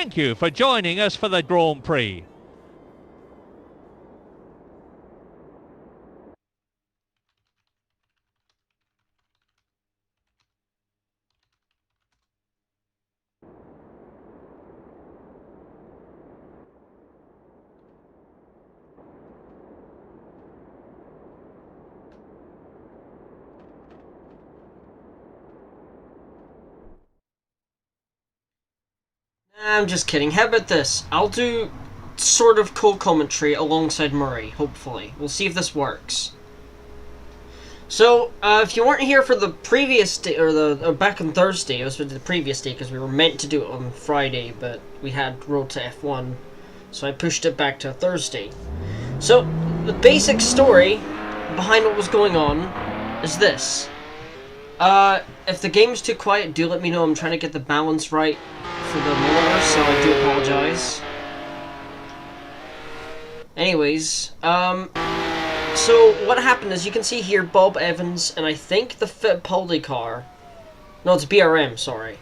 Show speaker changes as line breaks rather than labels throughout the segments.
thank you for joining us for the Grand Prix.
I'm just kidding. How about this? I'll do sort of co-commentary alongside Murray, hopefully. We'll see if this works. So, if you weren't here for the previous day, or back on Thursday, it was the previous day because we were meant to do it on Friday, but we had Road to F1, so I pushed it back to Thursday. So, the basic story behind what was going on is this. If the game's too quiet, do let me know. I'm trying to get the balance right for the monitor, so I do apologize. Anyways, so what happened is, you can see here Bob Evans and I think the Fittipaldi car. No, it's BRM, sorry.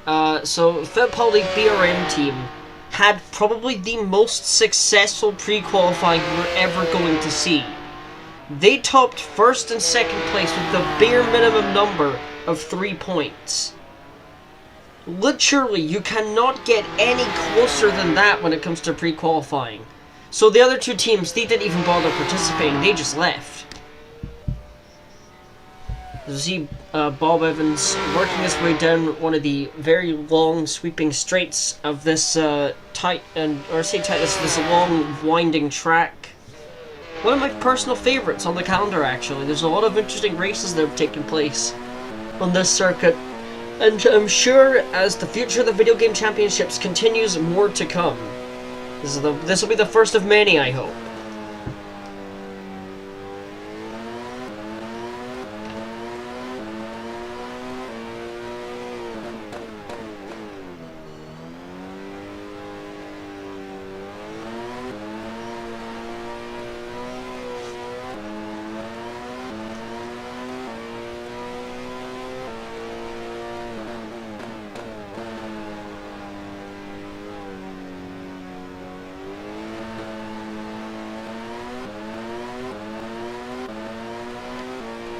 So Fittipaldi BRM team had probably the most successful pre-qualifying we're ever going to see. They topped first and second place with the bare minimum number of 3 points. Literally, you cannot get any closer than that when it comes to pre-qualifying. So the other two teams, they didn't even bother participating, they just left. You see Bob Evans working his way down one of the very long sweeping straights of this this long winding track. One of my personal favourites on the calendar, actually. There's a lot of interesting races that have taken place on this circuit. And I'm sure as the future of the video game championships continues, more to come. This will be the first of many, I hope.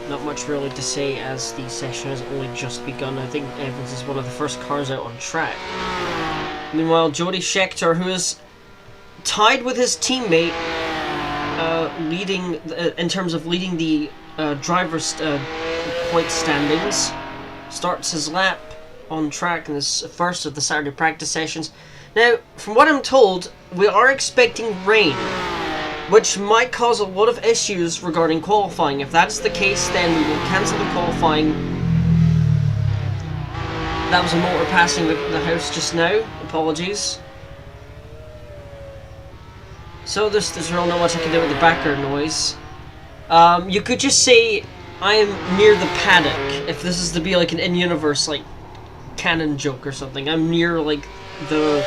Not much really to say as the session has only just begun. I think Evans is one of the first cars out on track. Meanwhile, Jody Scheckter, who is tied with his teammate, leading in terms of leading the drivers' point standings, starts his lap on track in this first of the Saturday practice sessions. Now, from what I'm told, we are expecting rain, which might cause a lot of issues regarding qualifying. If that's the case, then we will cancel the qualifying. That was a motor passing the house just now. Apologies. So there's really not much I can do with the background noise. You could just say I am near the paddock, if this is to be like an in-universe like canon joke or something. I'm near like the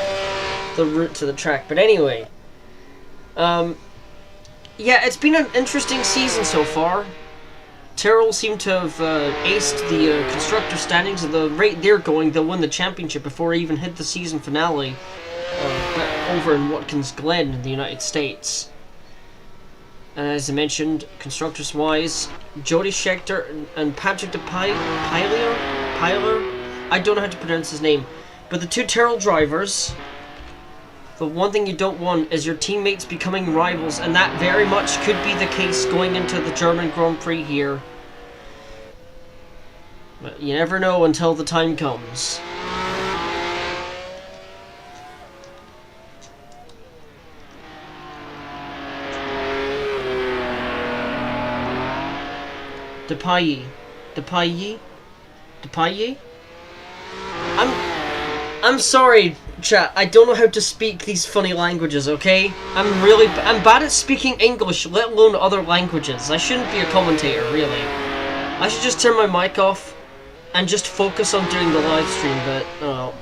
route to the track. But anyway, yeah, it's been an interesting season so far. Tyrrell seem to have aced the constructor standings. At the rate they're going, they'll win the championship before they even hit the season finale over in Watkins Glen in the United States. And as I mentioned, constructors-wise, Jody Scheckter and Patrick Piler? I don't know how to pronounce his name. But the two Tyrrell drivers, the one thing you don't want is your teammates becoming rivals, and that very much could be the case going into the German Grand Prix here. But you never know until the time comes. Depayi? I'm sorry, chat. I don't know how to speak these funny languages, okay? I'm bad at speaking English, let alone other languages. I shouldn't be a commentator, really. I should just turn my mic off and just focus on doing the live stream, but, oh.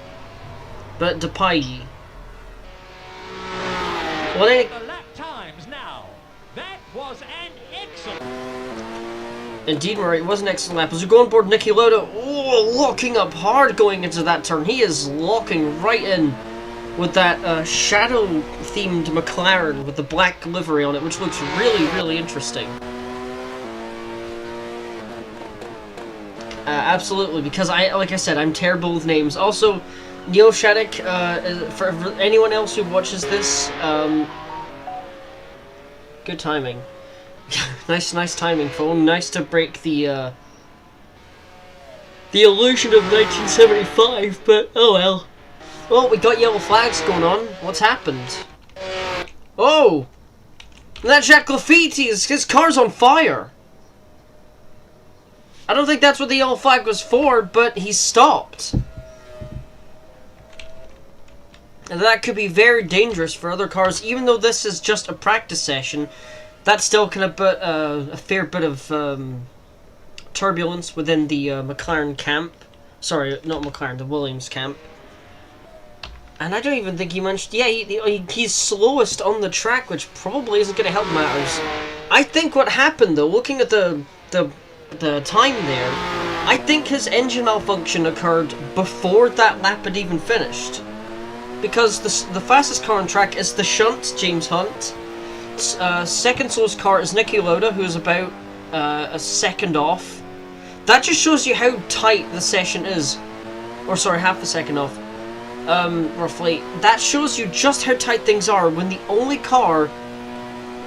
But Depayi. What
The lap times now. That was an excellent...
Indeed, Murray, it was an excellent lap. As we go on board Niki Lauda, oh, locking up hard going into that turn. He is locking right in. with that shadow-themed McLaren with the black livery on it, which looks really, really interesting. Absolutely, because like I said, I'm terrible with names. Also, Neil Shattuck, for anyone else who watches this, good timing. nice timing, phone. Nice to break the illusion of 1975, but oh well. Well, we got yellow flags going on. What's happened? Oh! That Jack Graffiti, his car's on fire! I don't think that's what the yellow flag was for, but he stopped. And that could be very dangerous for other cars, even though this is just a practice session. That's still kind of put a fair bit of turbulence within the McLaren camp. Sorry, not McLaren, the Williams camp. And I don't even think he mentioned... Yeah, he's slowest on the track, which probably isn't going to help matters. I think what happened, though, looking at the time there, I think his engine malfunction occurred before that lap had even finished. Because the fastest car on track is the Shunt, James Hunt. Second slowest car is Niki Lauda, who is about a second off. That just shows you how tight the session is. Or sorry, half a second off. Roughly. That shows you just how tight things are when the only car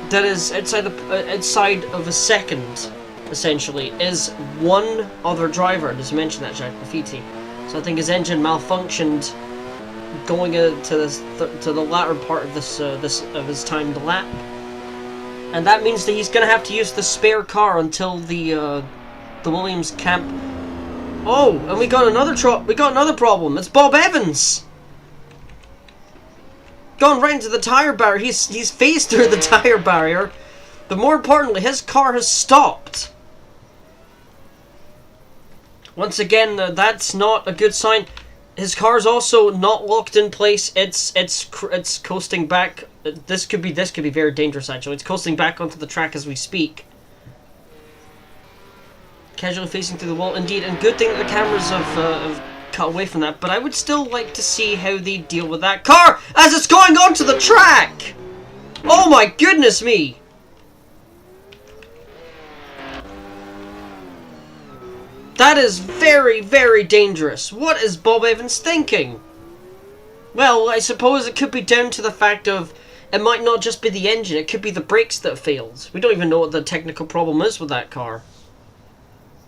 that is outside of a second, essentially, is one other driver. Just mentioned that, Jack Graffiti. So I think his engine malfunctioned going to the latter part of of his timed lap, and that means that he's gonna have to use the spare car until the Williams camp. Oh, and we got another problem. It's Bob Evans. Gone right into the tire barrier. He's phased through the tire barrier, but more importantly, his car has stopped. Once again, that's not a good sign. His car's also not locked in place. It's coasting back. This could be very dangerous. Actually, it's coasting back onto the track as we speak. Casually facing through the wall, indeed, and good thing that the cameras have cut away from that. But I would still like to see how they deal with that car as it's going onto the track. Oh my goodness me! That is very, very dangerous. What is Bob Evans thinking? Well, I suppose it could be down to the fact of it might not just be the engine, it could be the brakes that failed. We don't even know what the technical problem is with that car.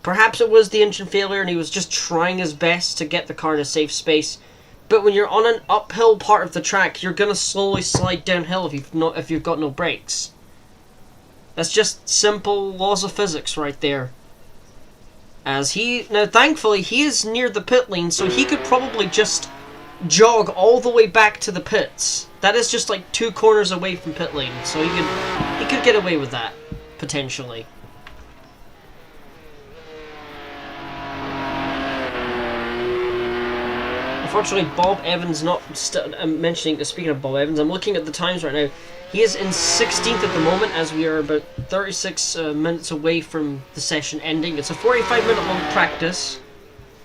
Perhaps it was the engine failure and he was just trying his best to get the car in a safe space. But when you're on an uphill part of the track, you're going to slowly slide downhill if you've got no brakes. That's just simple laws of physics right there. Now thankfully he is near the pit lane, so he could probably just jog all the way back to the pits. That is just like 2 corners away from pit lane, so he could get away with that, potentially. Unfortunately, Bob Evans not speaking of Bob Evans, I'm looking at the times right now. He is in 16th at the moment, as we are about 36 minutes away from the session ending. It's a 45-minute long practice.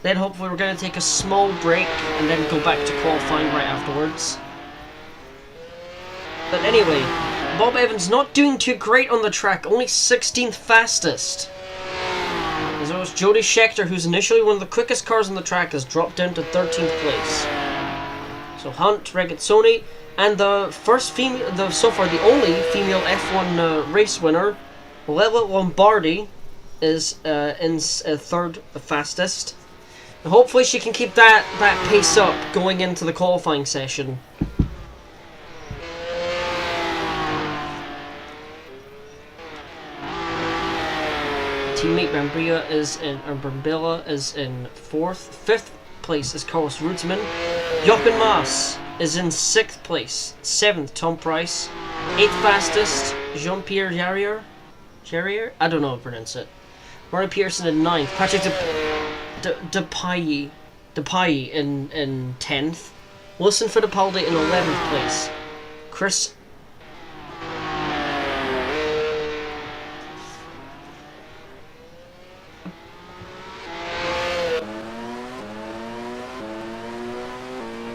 Then hopefully we're going to take a small break and then go back to qualifying right afterwards. But anyway, Bob Evans not doing too great on the track, only 16th fastest. As well as Jody Scheckter, who's initially one of the quickest cars on the track, has dropped down to 13th place. So Hunt, Regazzoni, and the first female, so far the only female F1 race winner, Lella Lombardi, is in third fastest. And hopefully she can keep that pace up going into the qualifying session. Teammate Brambilla is in 4th. 5th place is Carlos Reutemann. Jochen Maas is in 6th place. 7th, Tom Price. 8th fastest, Jean-Pierre Jarier? I don't know how to pronounce it. Murray Pearson in 9th. Patrick Depaille in 10th. Wilson Fittipaldi in 11th place. Chris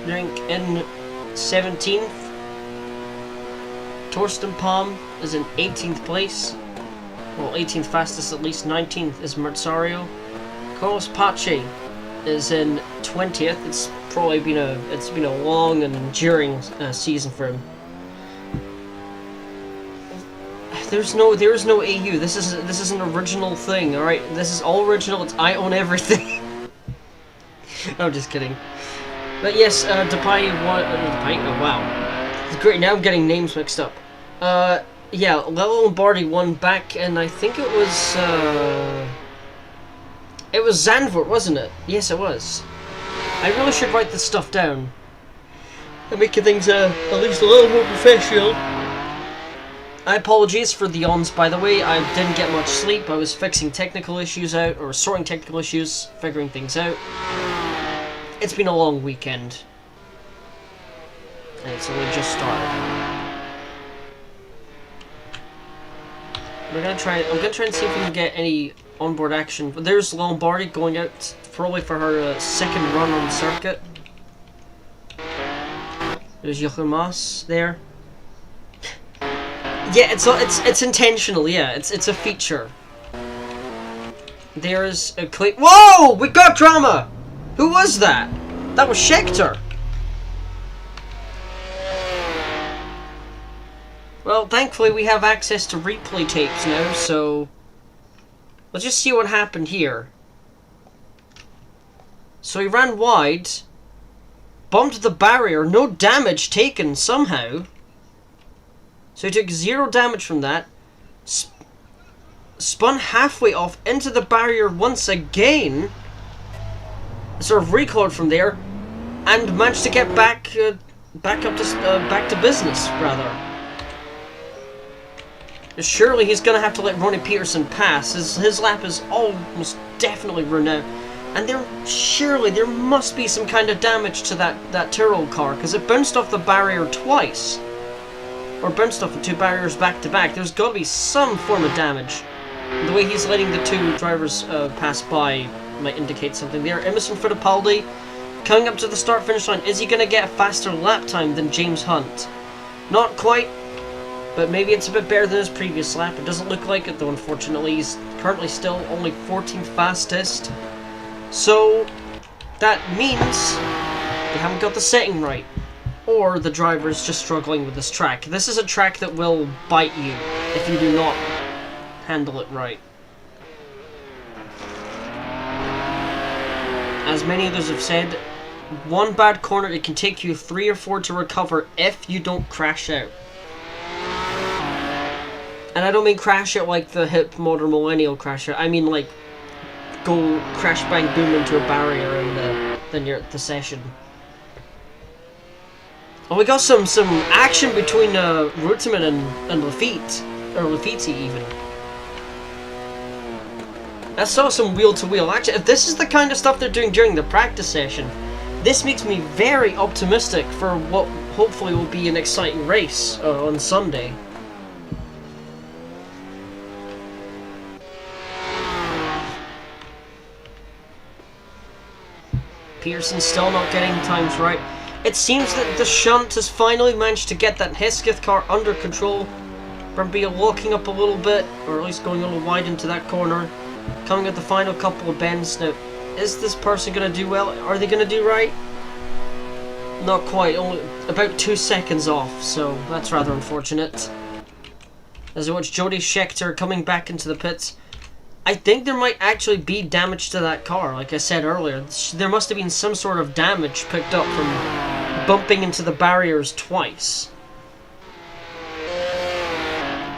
Drink in 17th. Torsten Palm is in 18th place. Well, 18th fastest at least. 19th is Merzario. Carlos Pache is in 20th. It's probably been a long and enduring season for him. There is no AU. This is an original thing. All right, this is all original. It's I own everything. No, I'm just kidding. But yes, Depay won. Depay. Oh wow, it's great. Now I'm getting names mixed up. Yeah, Lello Lombardi won back, and I think it was Zandvoort, wasn't it? Yes, it was. I really should write this stuff down and make things at least a little more professional. I apologize for the yawns, by the way. I didn't get much sleep. I was fixing technical issues out, or sorting technical issues, figuring things out. It's been a long weekend, and it's only just started. I'm gonna try and see if we can get any onboard action. But there's Lombardi going out probably for her second run on the circuit. There's Jochen Maas there. Yeah, it's intentional. Yeah, it's a feature. There's a clip. Whoa! We got drama. Who was that? That was Scheckter. Well, thankfully we have access to replay tapes now, so let's just see what happened here. So he ran wide, bumped the barrier, no damage taken somehow. So he took 0 damage from that, spun halfway off into the barrier once again, sort of recoiled from there, and managed to get back to business rather. Surely he's gonna have to let Ronnie Peterson pass. His lap is almost definitely run out, and there must be some kind of damage to that Tyrrell car, because it bounced off the barrier twice, or bounced off the 2 barriers back to back. There's got to be some form of damage. The way he's letting the 2 drivers pass by might indicate something there. Emerson Fittipaldi coming up to the start-finish line. Is he going to get a faster lap time than James Hunt? Not quite, but maybe it's a bit better than his previous lap. It doesn't look like it though, unfortunately. He's currently still only 14th fastest. So that means they haven't got the setting right, or the driver's just struggling with this track. This is a track that will bite you if you do not handle it right. As many others have said, one bad corner, it can take you 3 or 4 to recover if you don't crash out. And I don't mean crash out like the hip modern millennial crash out. I mean like go crash bang boom into a barrier and then you're at the session. Oh, we got some action between Reutemann and Lafitte, or Lafitte even. I saw some wheel-to-wheel action. If this is the kind of stuff they're doing during the practice session, this makes me very optimistic for what hopefully will be an exciting race on Sunday. Pearson's still not getting times right. It seems that the shunt has finally managed to get that Hesketh car under control. Brambilla walking up a little bit, or at least going a little wide into that corner. Coming at the final couple of bends. Now, is this person going to do well? Are they going to do right? Not quite, only about 2 seconds off, so that's rather unfortunate. As I watch Jody Scheckter coming back into the pits, I think there might actually be damage to that car. Like I said earlier, there must have been some sort of damage picked up from bumping into the barriers twice.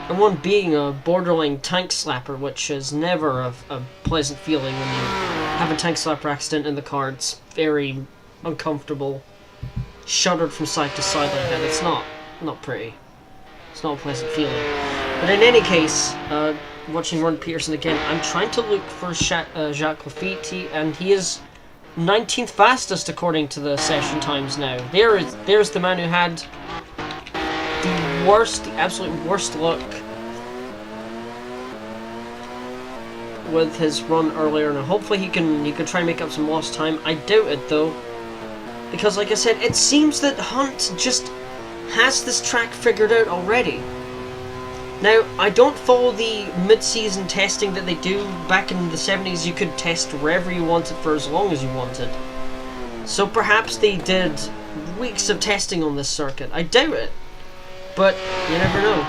And one being a borderline tank slapper, which is never a pleasant feeling when you have a tank slapper accident in the car. It's very uncomfortable. Shuddered from side to side like that. It's not pretty. It's not a pleasant feeling. But in any case, watching Ron Peterson again, I'm trying to look for Jacques Lafitte, and he is 19th fastest according to the session times now. There's the man who had the absolute worst luck with his run earlier. Now hopefully he can try and make up some lost time. I doubt it though, Because, like I said, it seems that Hunt just has this track figured out already. Now, I don't follow the mid-season testing that they do. Back in the 70s, you could test wherever you wanted for as long as you wanted. So perhaps they did weeks of testing on this circuit. I doubt it. But you never know.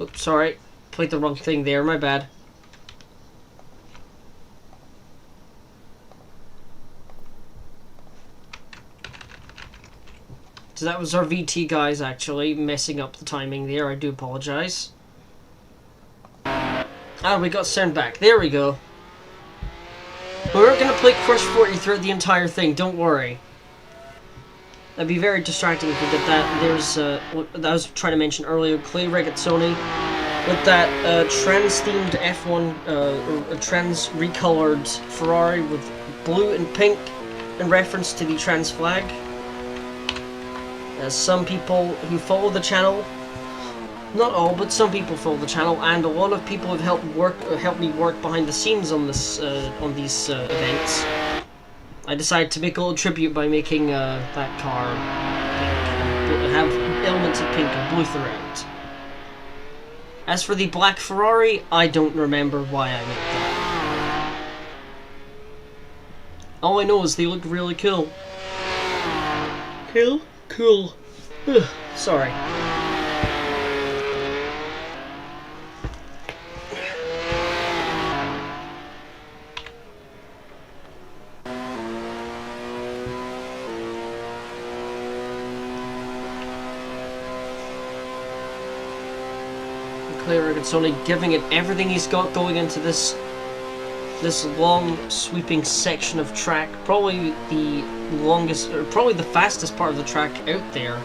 Oops, sorry. Played the wrong thing there, my bad. So that was our VT guys actually messing up the timing there. I do apologize. Ah, we got sound back. There we go. We're gonna play Crush 40 throughout the entire thing. Don't worry. That'd be very distracting if we did that. There's what I was trying to mention earlier. Clay Regazzoni with that trans-themed F1 or a trans-recolored Ferrari with blue and pink in reference to the trans flag. Some people who follow the channel, not all, but some people follow the channel, and a lot of people have helped me work behind the scenes on this on these events. I decided to make a little tribute by making that car pink, have elements of pink and blue throughout. As for the black Ferrari, I don't remember why I made that. All I know is they look really cool. Cool. Sorry. Clay Regazzoni giving it everything he's got going into this long sweeping section of track, probably the longest, or probably the fastest part of the track out there.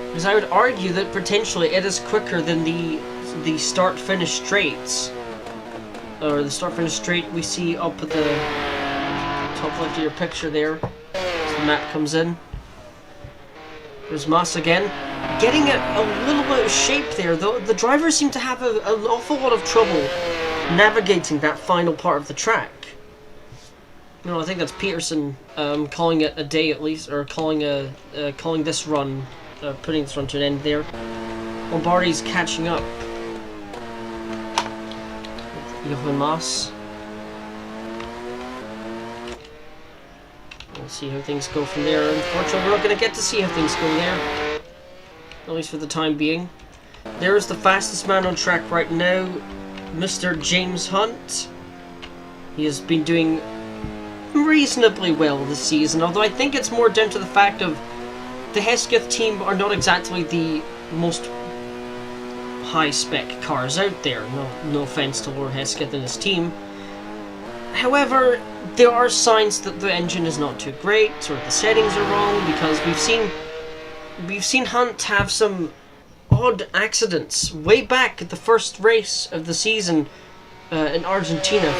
Because I would argue that potentially it is quicker than the start-finish straights, or the start-finish straight we see up at the top left of your picture there, as the map comes in. There's Moss again, getting it a little bit of shape there, though the drivers seem to have an awful lot of trouble navigating that final part of the track. You know, I think that's Peterson calling it a day at least, or calling this run, putting this run to an end there. Lombardi's catching up. Johan Moss. We'll see how things go from there. Unfortunately, we're not going to get to see how things go there, at least for the time being. There's the fastest man on track right now, Mr. James Hunt. He has been doing reasonably well this season, although I think it's more down to the fact of the Hesketh team are not exactly the most high-spec cars out there. No offense to Lord Hesketh and his team. However, there are signs that the engine is not too great, or the settings are wrong, because we've seen Hunt have some odd accidents way back at the first race of the season in Argentina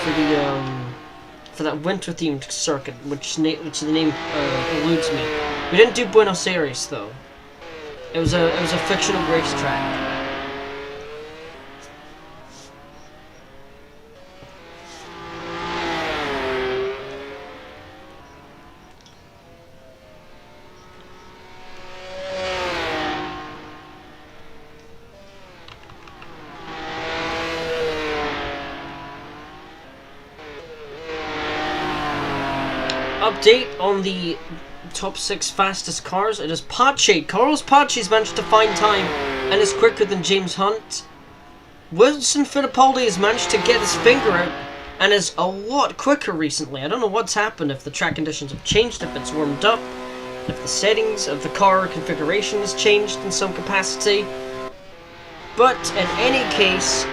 for that winter-themed circuit, which the name eludes me. We didn't do Buenos Aires though. It was a fictional racetrack. Update on the top 6 fastest cars. It is Pache. Carlos Pache's managed to find time and is quicker than James Hunt. Wilson Fittipaldi has managed to get his finger out and is a lot quicker recently. I don't know what's happened, if the track conditions have changed, if it's warmed up, if the settings of the car configuration has changed in some capacity. But in any case,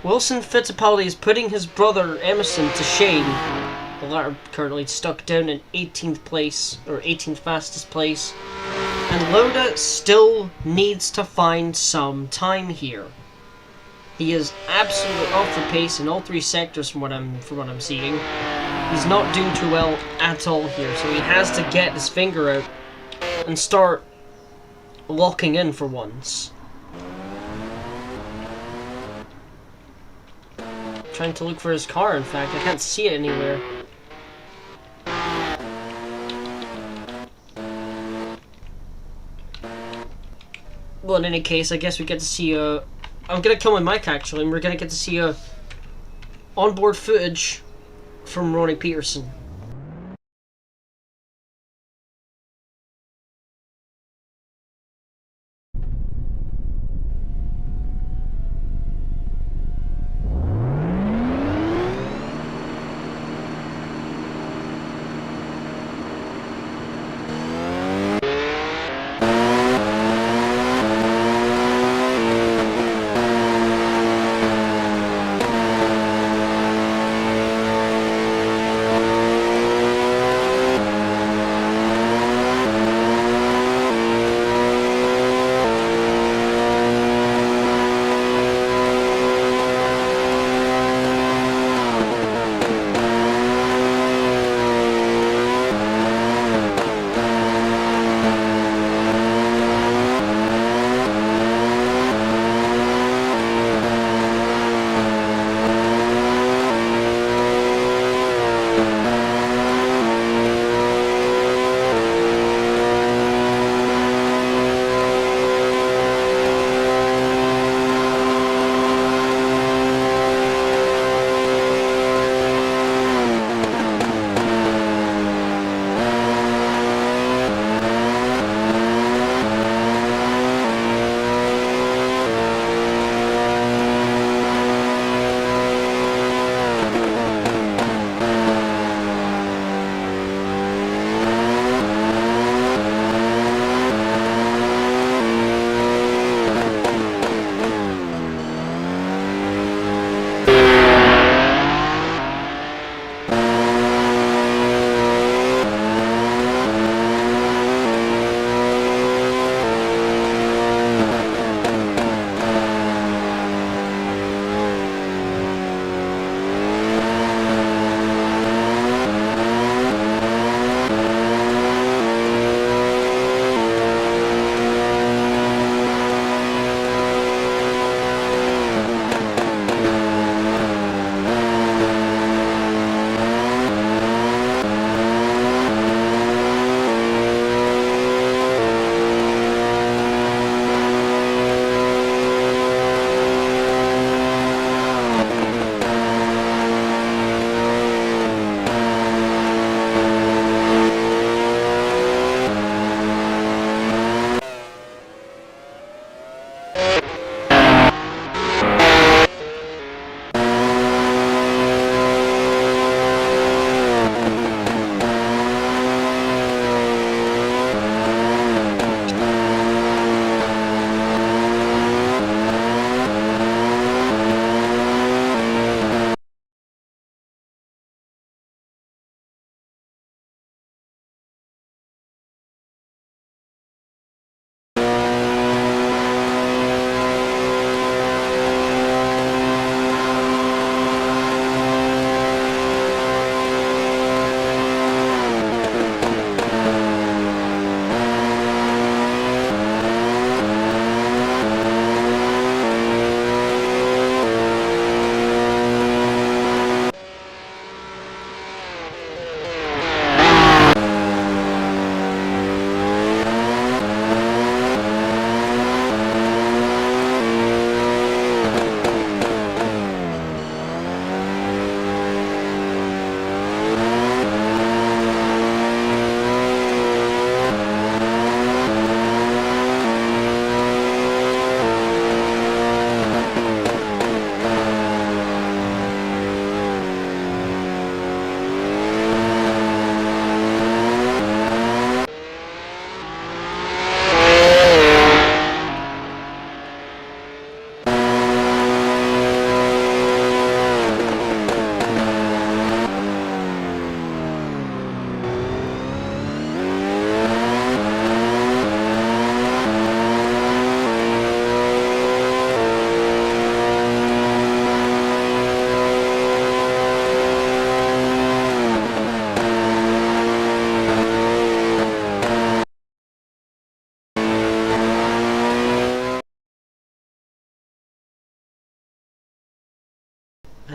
Wilson Fittipaldi is putting his brother Emerson to shame. The latter currently stuck down in 18th place, or 18th fastest place. And Lauda still needs to find some time here. He is absolutely off the pace in all three sectors from what I'm seeing. He's not doing too well at all here, so he has to get his finger out and start locking in for once. Trying to look for his car, in fact. I can't see it anywhere. Well, in any case, I guess we get to see I'm gonna kill my mic actually, and we're gonna get to see onboard footage from Ronnie Peterson.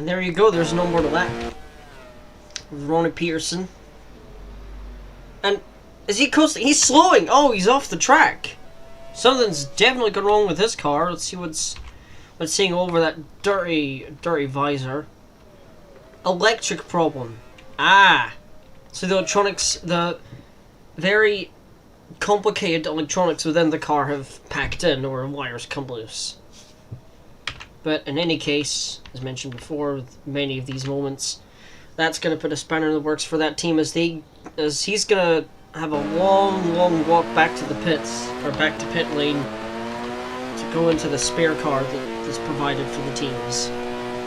And there you go, there's no more to lap. Ronnie Peterson. And is he coasting? He's slowing! Oh, he's off the track! Something's definitely gone wrong with his car. Let's see what's seeing over that dirty visor. Electric problem. Ah! So the electronics, the very complicated electronics within the car have packed in, or wires come loose. But in any case, as mentioned before, with many of these moments, that's going to put a spanner in the works for that team as he's going to have a long walk back to the pits, or back to pit lane, to go into the spare car that is provided for the teams,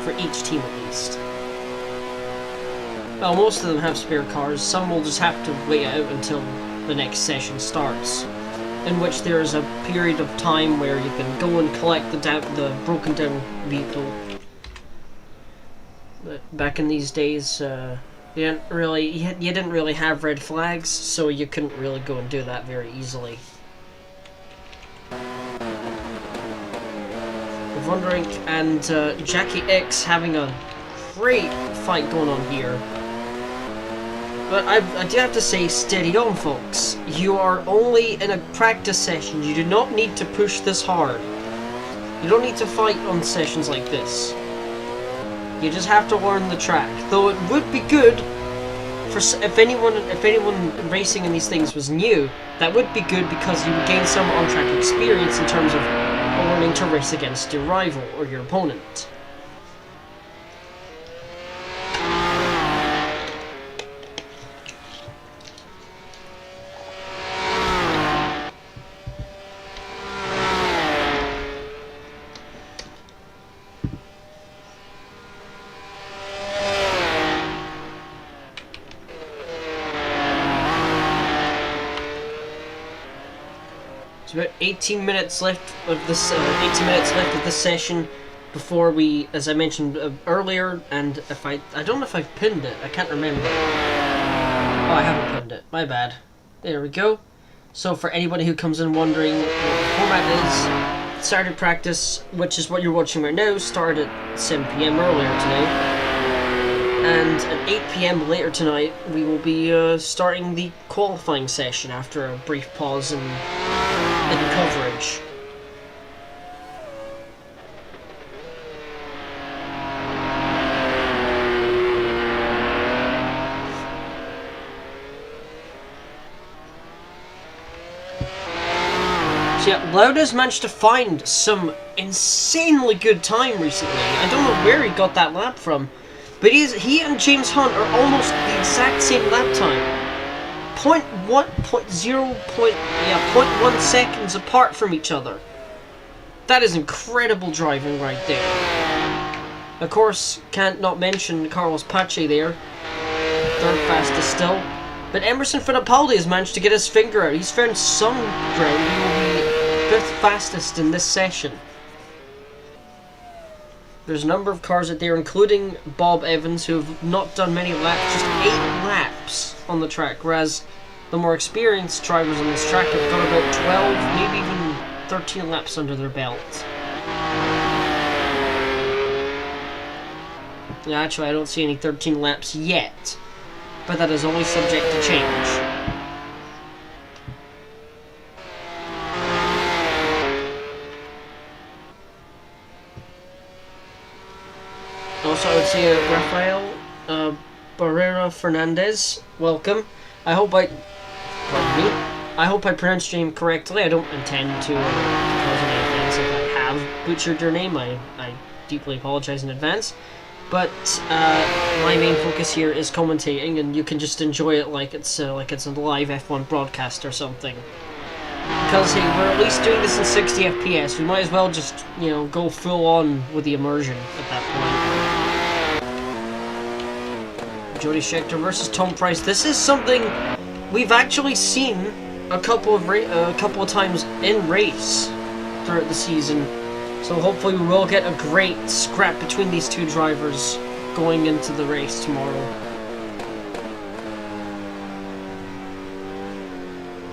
for each team at least. Well, most of them have spare cars. Some will just have to wait out until the next session starts, in which there is a period of time where you can go and collect the broken down vehicle. But back in these days, you didn't really have red flags, so you couldn't really go and do that very easily. Wondering, and Jackie X having a great fight going on here. But I do have to say, steady on, folks. You are only in a practice session. You do not need to push this hard. You don't need to fight on sessions like this. You just have to learn the track. Though it would be good for if anyone racing in these things was new, that would be good because you would gain some on-track experience in terms of learning to race against your rival or your opponent. About 18 minutes left of this. 18 minutes left of this session before we, as I mentioned earlier, and I don't know if I've pinned it. I can't remember. Oh, I haven't pinned it. My bad. There we go. So for anybody who comes in wondering what the format is, started practice, which is what you're watching right now, started at 7 PM earlier today, and at 8 PM later tonight we will be starting the qualifying session after a brief pause in coverage. So yeah, Lauda's managed to find some insanely good time recently. I don't know where he got that lap from, but he and James Hunt are almost the exact same lap time. 0.1 seconds apart from each other. That is incredible driving right there. Of course, can't not mention Carlos Pache there, third fastest still. But Emerson Fittipaldi has managed to get his finger out. He's found some ground. He will be fifth fastest in this session. There's a number of cars out there, including Bob Evans, who have not done many laps, just 8 laps on the track, whereas the more experienced drivers on this track have got about 12, maybe even 13 laps under their belt. Yeah, actually, I don't see any 13 laps yet, but that is always subject to change. Also, I would say Rafael Barrera Fernandez, welcome. I hope I pronounced your name correctly. I don't intend to cause any offense if I have butchered your name. I deeply apologize in advance. But my main focus here is commentating, and you can just enjoy it like it's a live F1 broadcast or something. Because hey, we're at least doing this in 60 FPS. We might as well just, go full on with the immersion at that point. Jody Scheckter versus Tom Price. This is something we've actually seen a couple of times in race throughout the season. So hopefully we will get a great scrap between these two drivers going into the race tomorrow.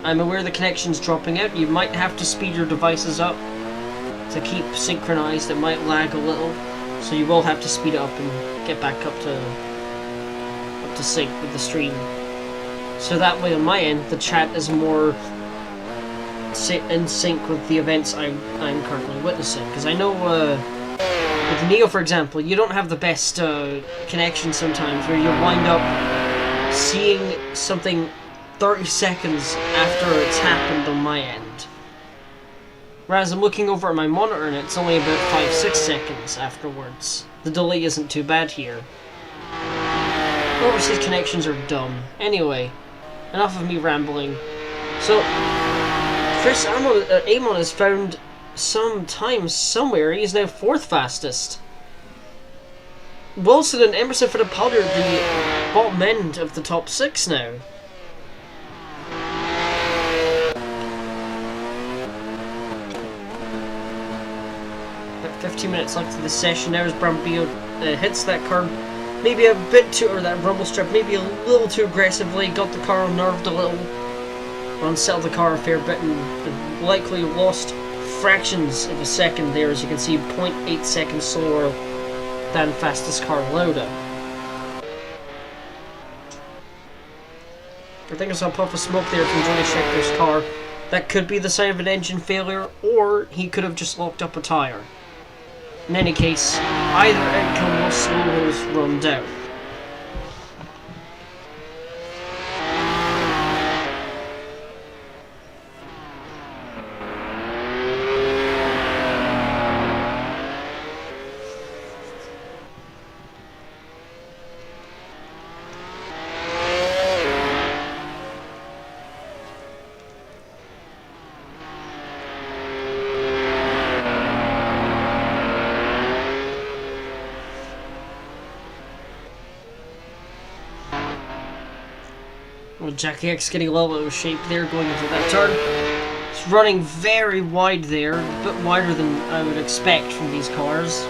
I'm aware the connection's dropping out. You might have to speed your devices up to keep synchronized. It might lag a little, so you will have to speed it up and get back up to sync with the stream. So that way on my end, the chat is more in sync with the events I'm currently witnessing. Because I know with Neo, for example, you don't have the best connection sometimes, where you wind up seeing something 30 seconds after it's happened on my end. Whereas I'm looking over at my monitor and it's only about 5-6 seconds afterwards. The delay isn't too bad here. Overseas connections are dumb. Anyway, enough of me rambling. So, Chris Amon has found some time somewhere. He is now 4th fastest. Wilson and Emerson Fittipaldi are the bottom end of the top 6 now. About 15 minutes left of the session now as Brambio hits that curb. Maybe a bit too, or that rumble strip, maybe a little too aggressively, got the car unnerved a little, or unsettled the car a fair bit, and likely lost fractions of a second there, as you can see, 0.8 seconds slower than fastest car Lauda. I think I saw a puff of smoke there from Johnny Scheckter's car. That could be the sign of an engine failure, or he could have just locked up a tyre. In any case, either outcome will slow his run down. Well, Jackie X getting a little bit of shape there going into that turn. It's running very wide there, a bit wider than I would expect from these cars.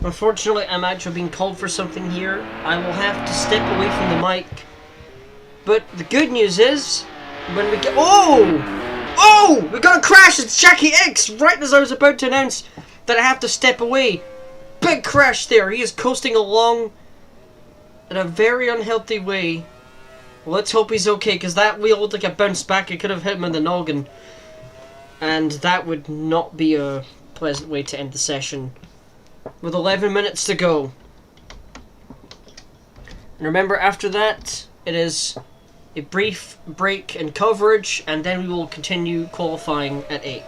Unfortunately, I'm actually being called for something here. I will have to step away from the mic. But the good news is, when we get... Oh! Oh! We got a crash! It's Jackie X! Right as I was about to announce that I have to step away. Big crash there. He is coasting along in a very unhealthy way. Let's hope he's okay, because that wheel looked like it bounced back. It could have hit him in the noggin. And that would not be a pleasant way to end the session. With 11 minutes to go. And remember, after that, it is a brief break in coverage, and then we will continue qualifying at 8.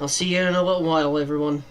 I'll see you in a little while, everyone.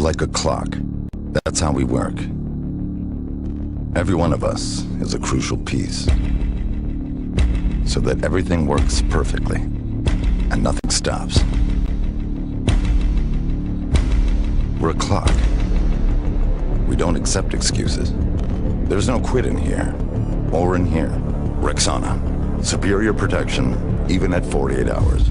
Like a clock. That's how we work. Every one of us is a crucial piece, so that everything works perfectly and nothing stops. We're a clock. We don't accept excuses. There's no quit in here, or in here. Rexona. Superior protection, even at 48 hours.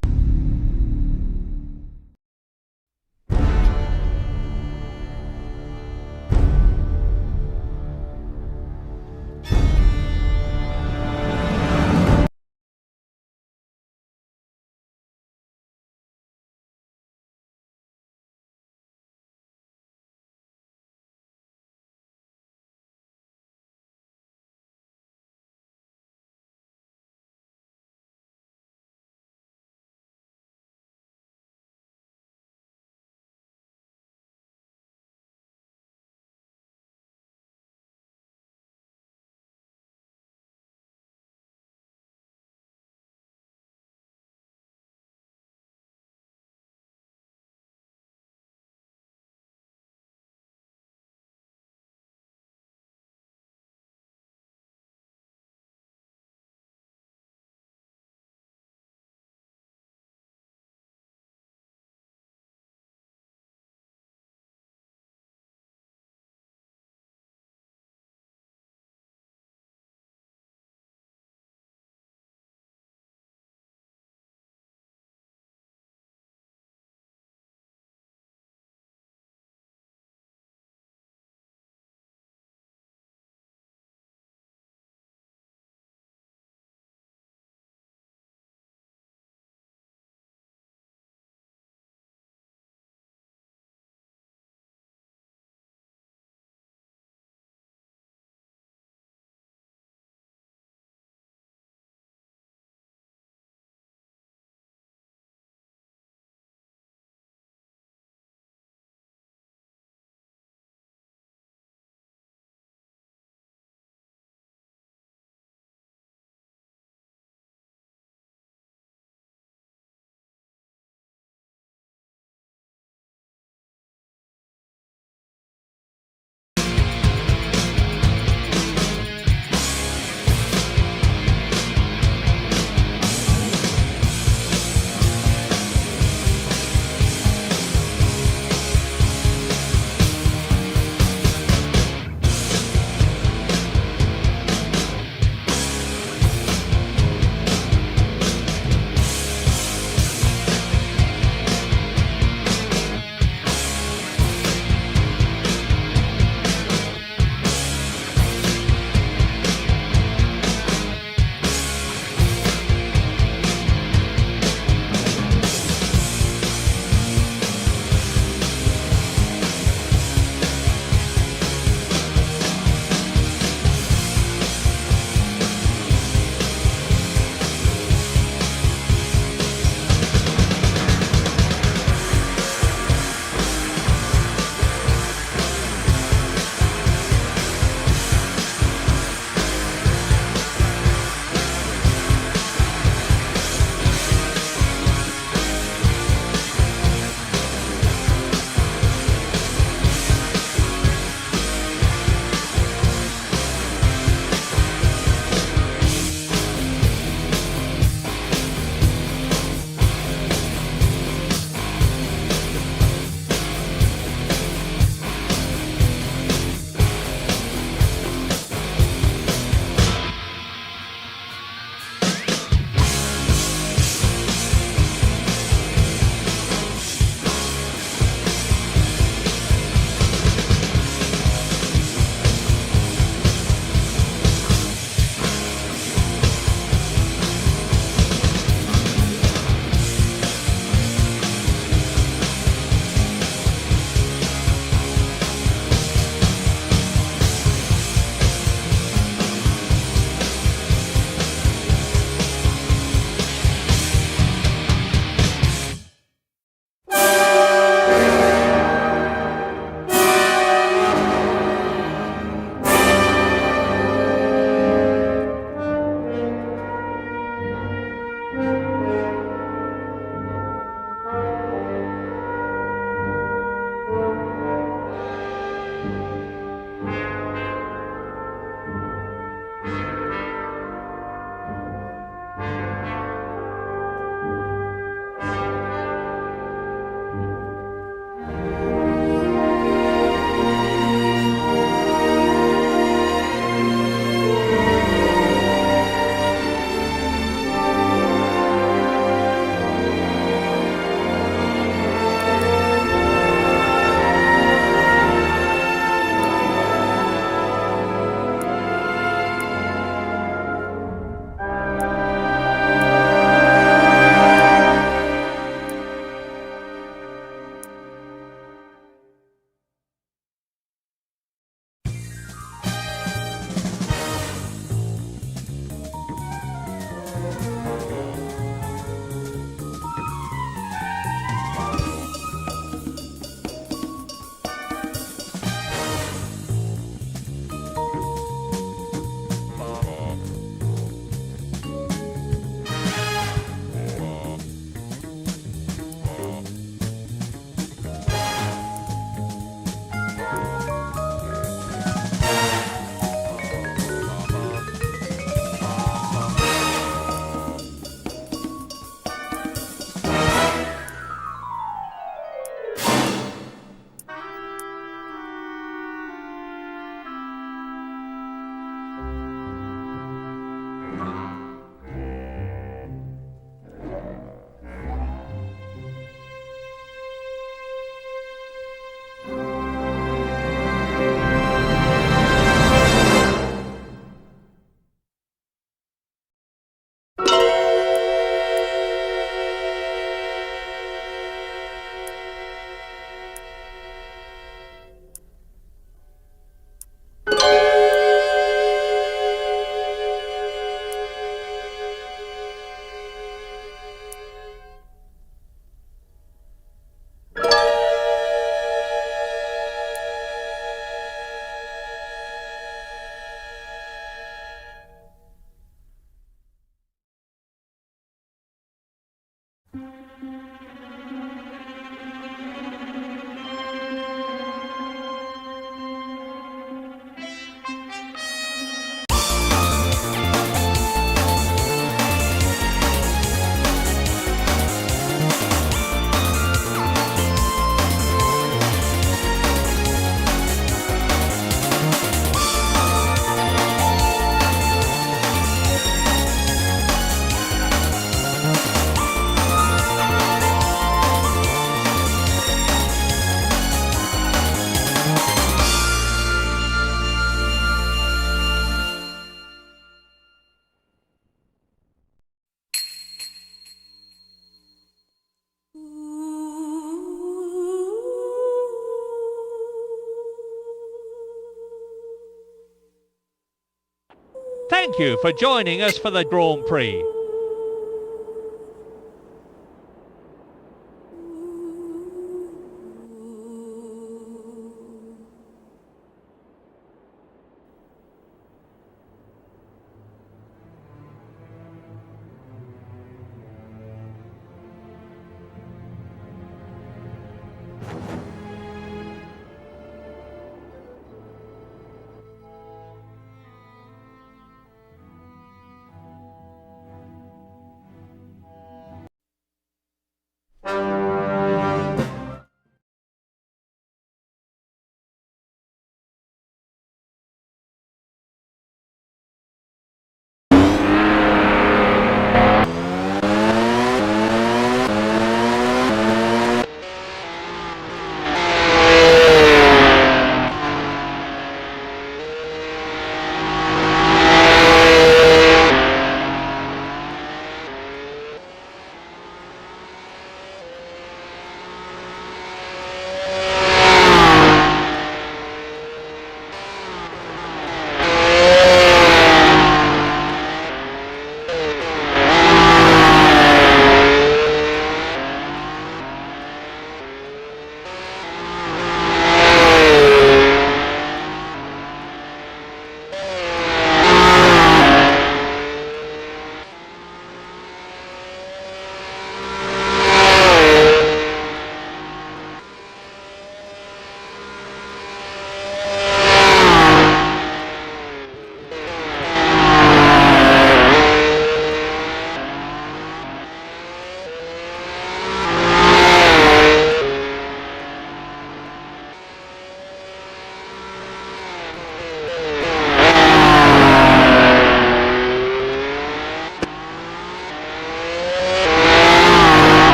thank you for joining us for the Grand Prix.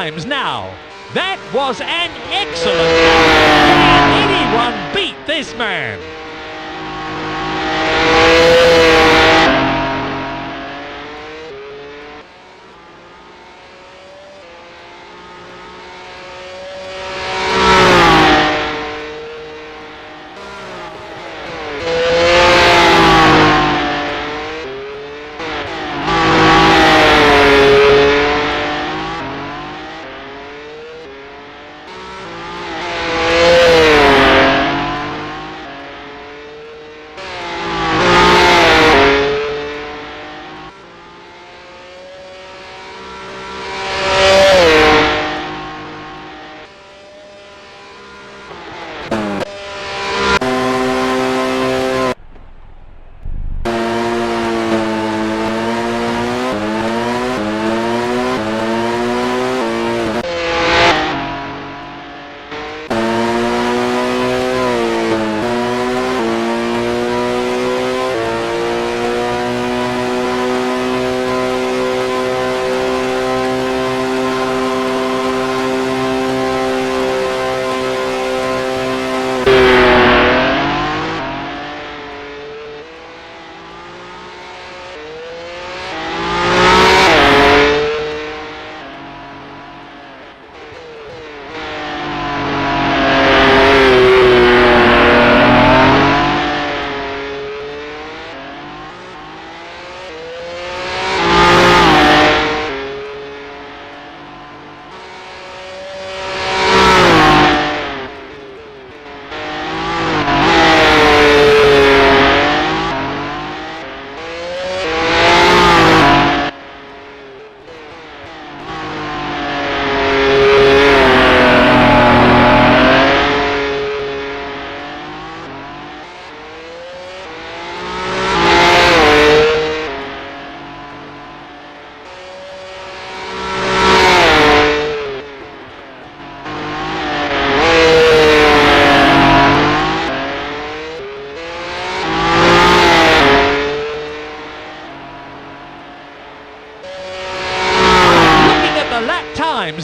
times now. That was an excellent run. Can anyone beat this man?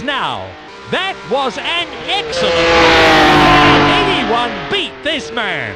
Now, that was an excellent run. Can anyone beat this man?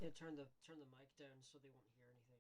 to turn the mic down so they won't hear anything.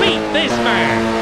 beat this man.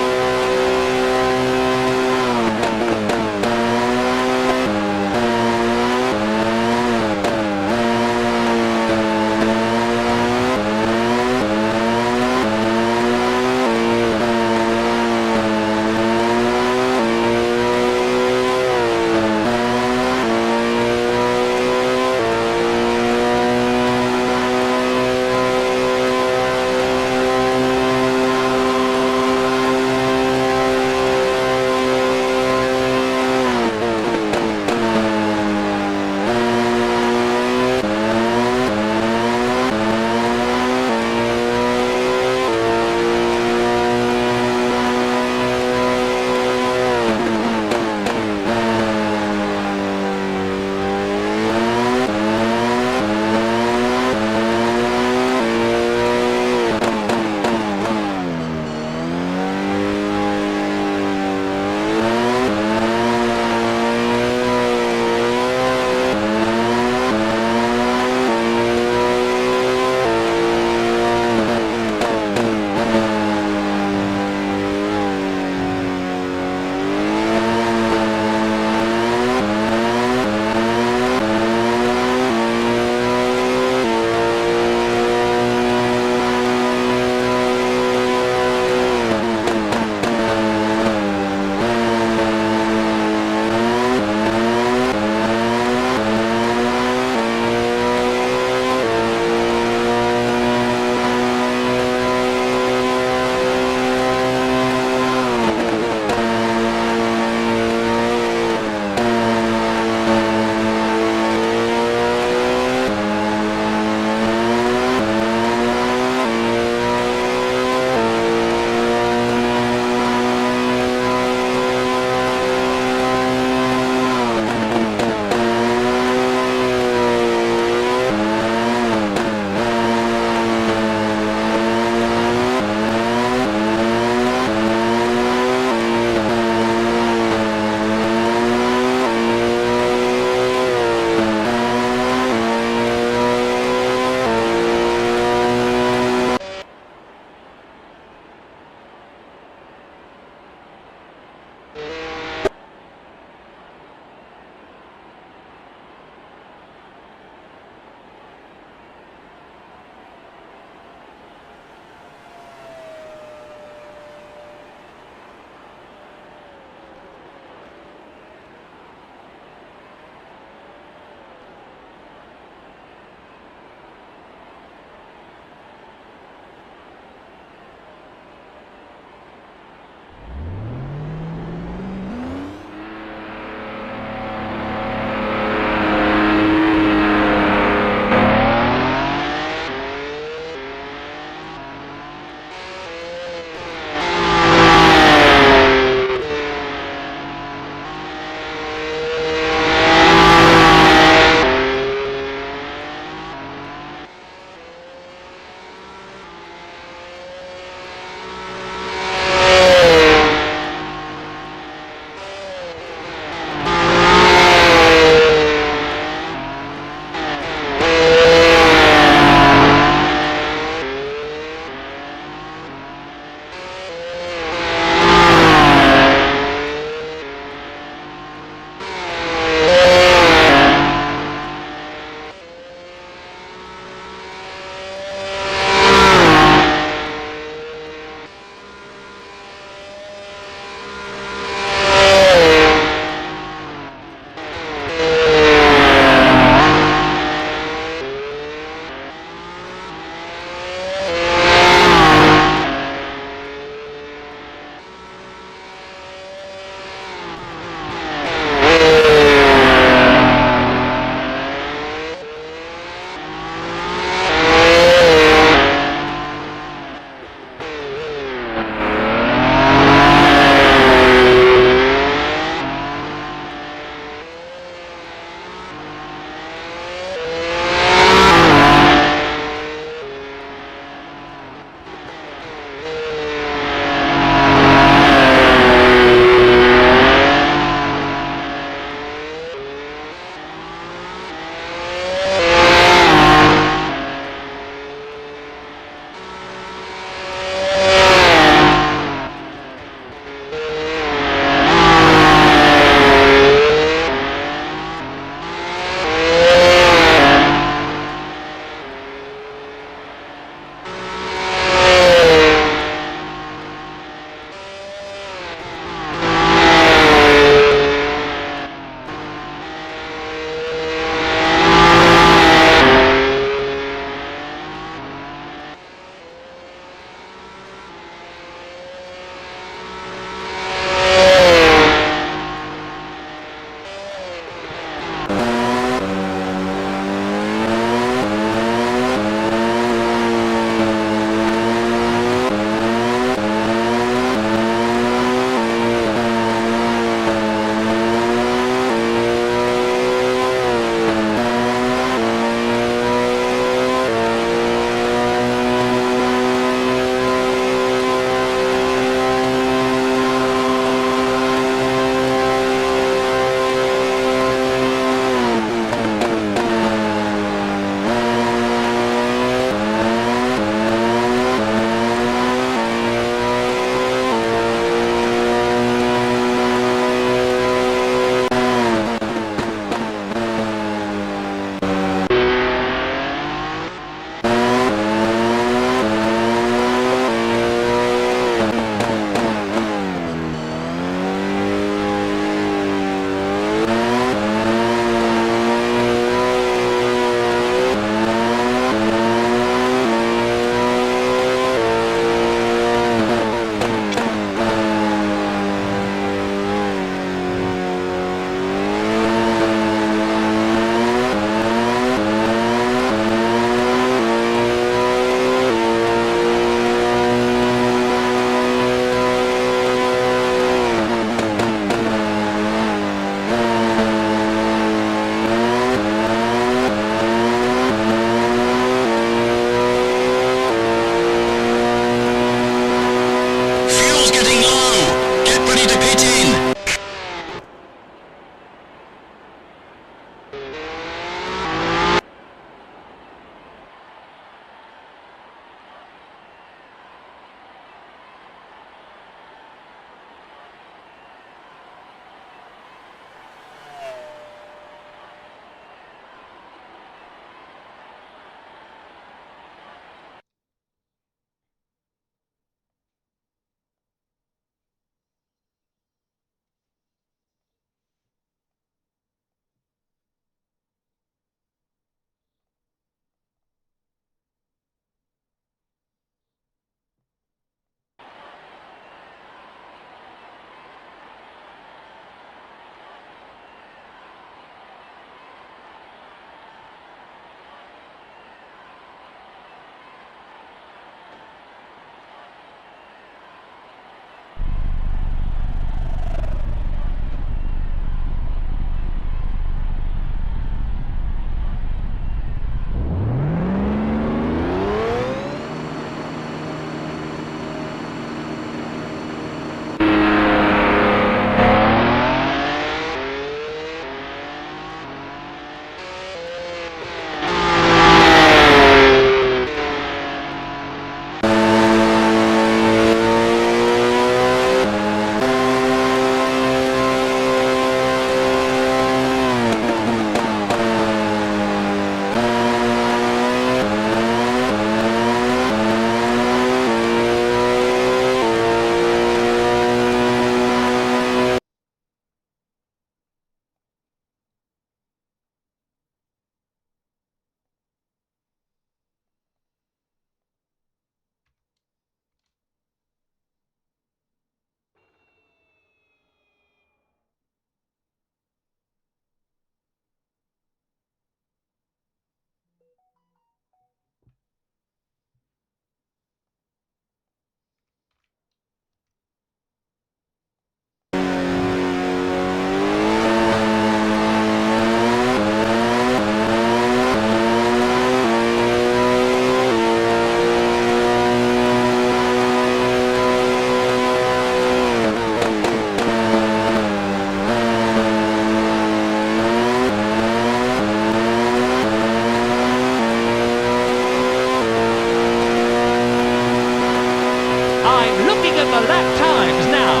looking at the lap times now.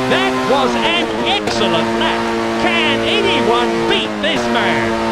That was an excellent lap. Can anyone beat this man?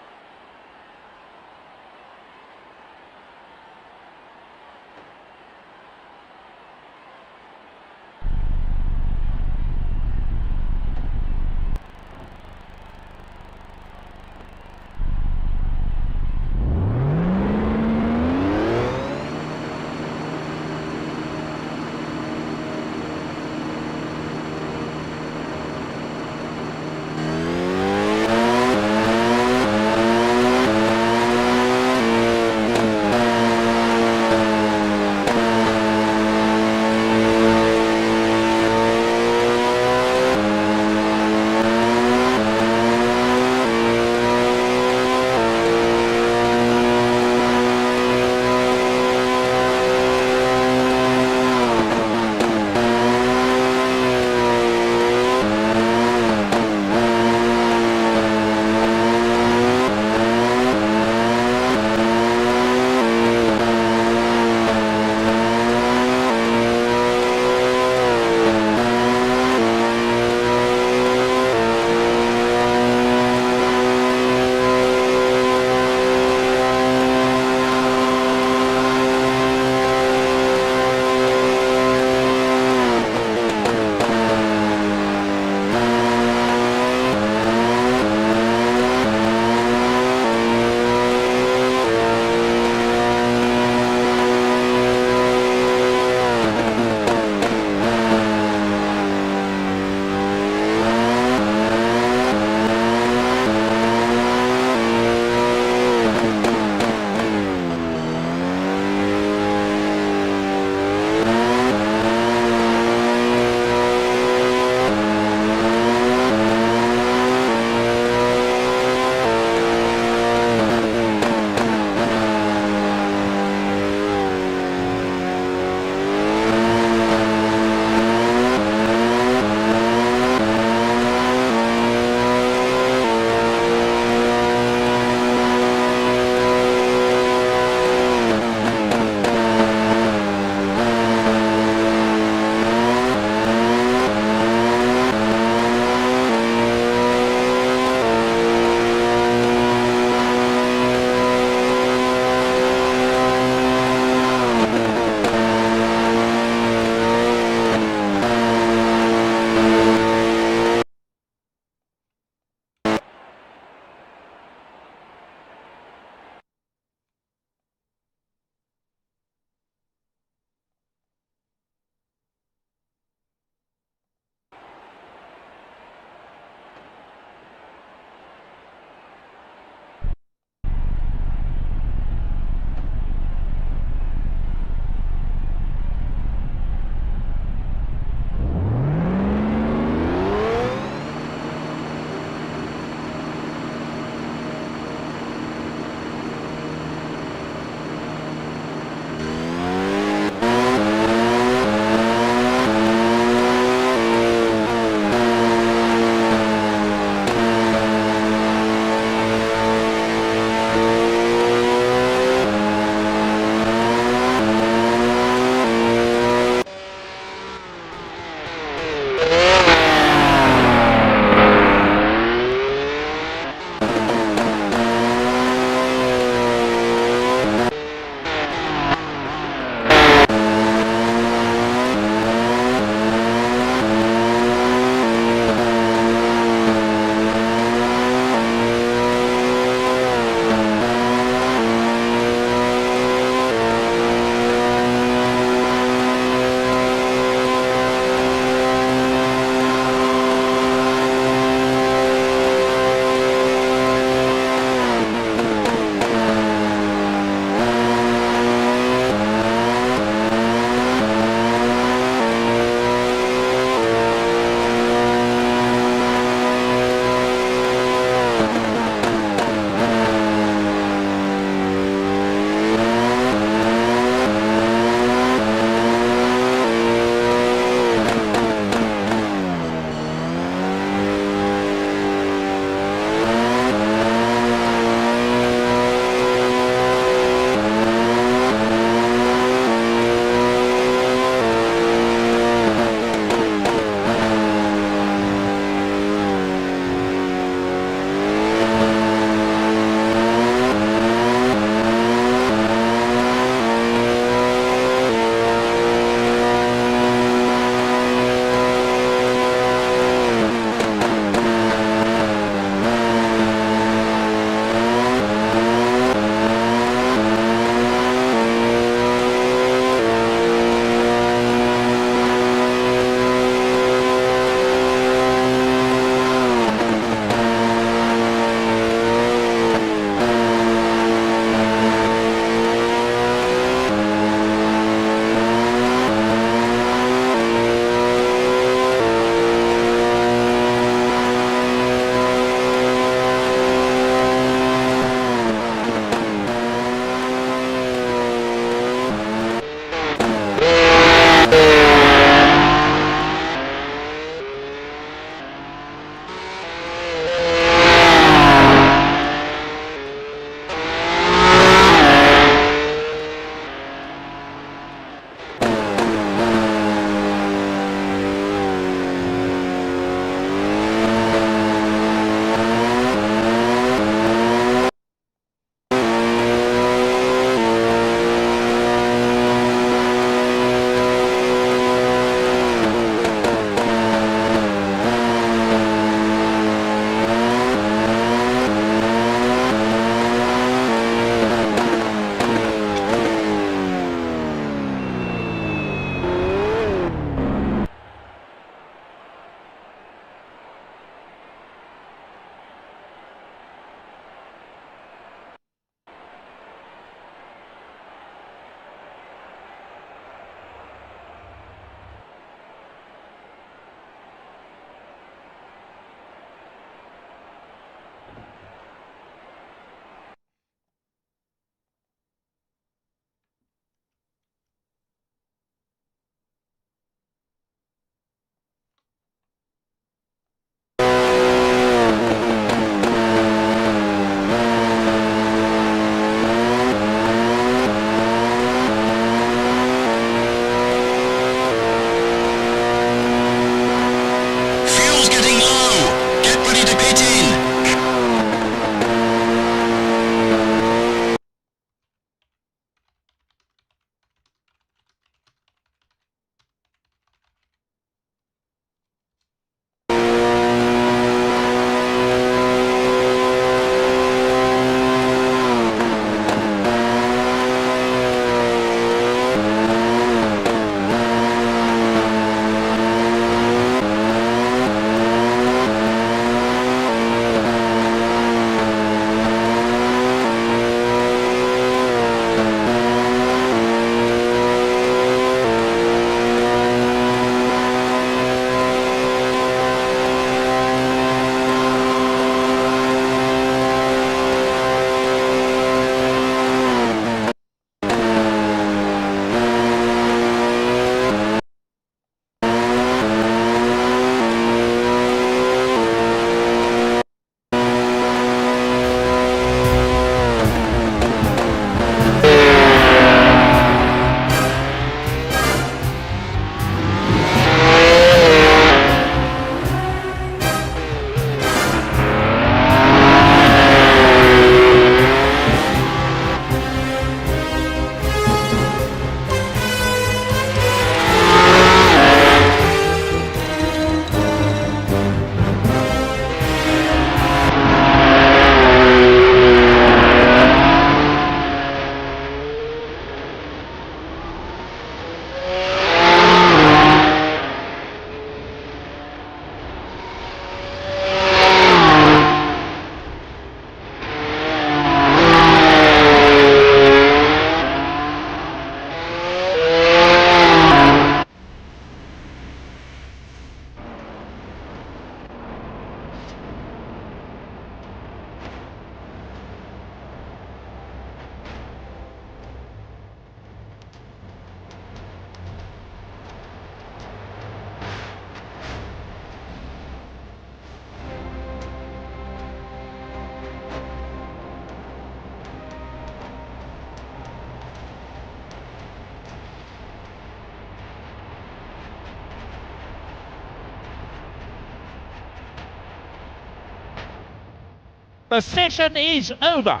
The session is over.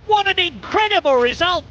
What an incredible result!